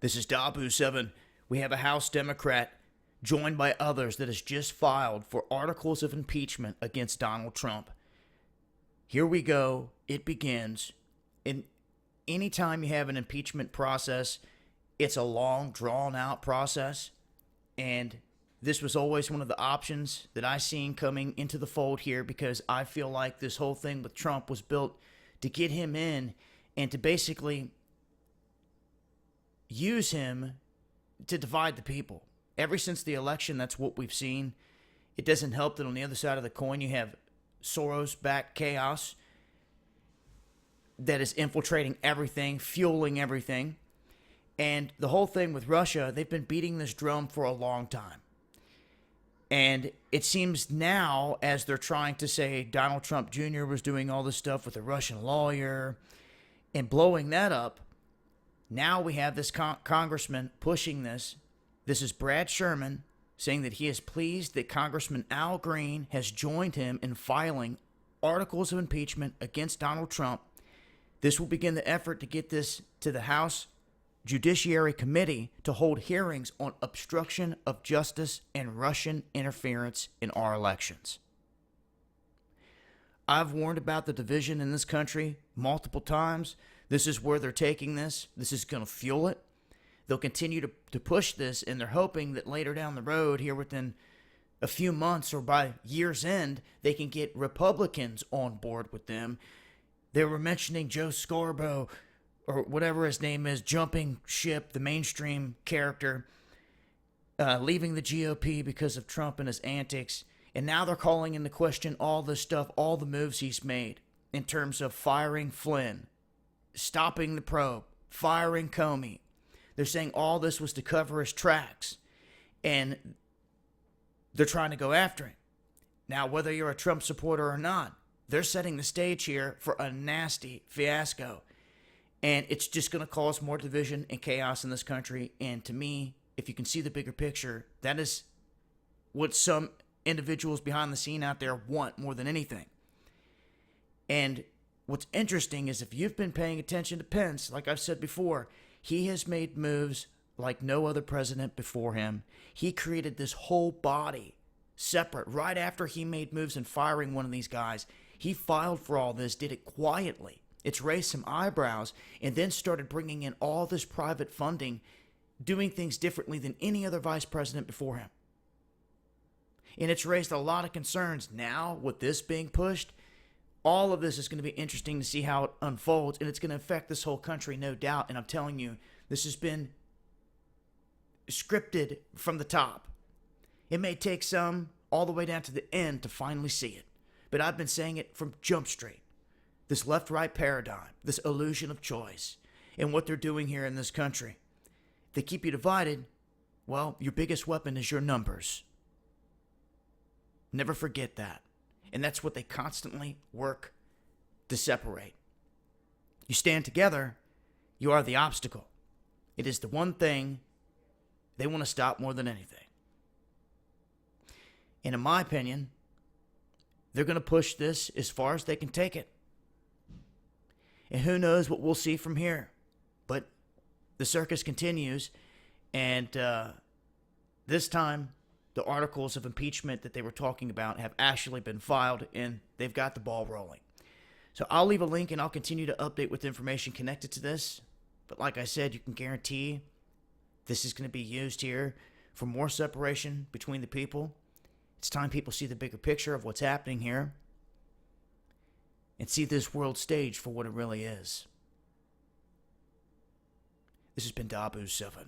This is ToBeFree. We have a House Democrat joined by others that has just filed for articles of impeachment against Donald Trump. Here we go. It begins. And anytime you have an impeachment process, it's a long, drawn-out process. And this was always one of the options that I seen coming into the fold here, because I feel like this whole thing with Trump was built to get him in and to basically use him to divide the people. Ever since the election, that's what we've seen. It doesn't help that on the other side of the coin, you have Soros-backed chaos that is infiltrating everything, fueling everything. And the whole thing with Russia, they've been beating this drum for a long time. And it seems now, as they're trying to say Donald Trump Jr. was doing all this stuff with a Russian lawyer and blowing that up, now we have this congressman pushing this. This is Brad Sherman saying that he is pleased that Congressman Al Green has joined him in filing articles of impeachment against Donald Trump. This will begin the effort to get this to the House Judiciary Committee to hold hearings on obstruction of justice and Russian interference in our elections. I've warned about the division in this country multiple times. This is where they're taking this. This is going to fuel it. They'll continue to push this, and they're hoping that later down the road, here within a few months or by year's end, they can get Republicans on board with them. They were mentioning Joe Scarborough, or whatever his name is, jumping ship, the mainstream character, leaving the GOP because of Trump and his antics. And now they're calling into question all this stuff, all the moves he's made in terms of firing Flynn, stopping the probe, firing Comey. They're saying all this was to cover his tracks, and they're trying to go after him. Now, whether you're a Trump supporter or not, they're setting the stage here for a nasty fiasco. And it's just going to cause more division and chaos in this country. And to me, if you can see the bigger picture, that is what some individuals behind the scene out there want more than anything. And what's interesting is, if you've been paying attention to Pence, like I've said before, he has made moves like no other president before him. He created this whole body separate right after he made moves in firing one of these guys. He filed for all this, did it quietly. It's raised some eyebrows, and then started bringing in all this private funding, doing things differently than any other vice president before him. And it's raised a lot of concerns. Now, with this being pushed, all of this is going to be interesting to see how it unfolds, and it's going to affect this whole country, no doubt. And I'm telling you, this has been scripted from the top. It may take some all the way down to the end to finally see it. But I've been saying it from Jump Street. This left-right paradigm, this illusion of choice, and what they're doing here in this country. If they keep you divided, well, your biggest weapon is your numbers. Never forget that. And that's what they constantly work to separate. You stand together, you are the obstacle. It is the one thing they want to stop more than anything. And in my opinion, they're going to push this as far as they can take it. And who knows what we'll see from here. But the circus continues. And this time, the articles of impeachment that they were talking about have actually been filed, and they've got the ball rolling. So I'll leave a link, and I'll continue to update with information connected to this. But like I said, you can guarantee this is going to be used here for more separation between the people. It's time people see the bigger picture of what's happening here and see this world stage for what it really is. This has been ToBeFree.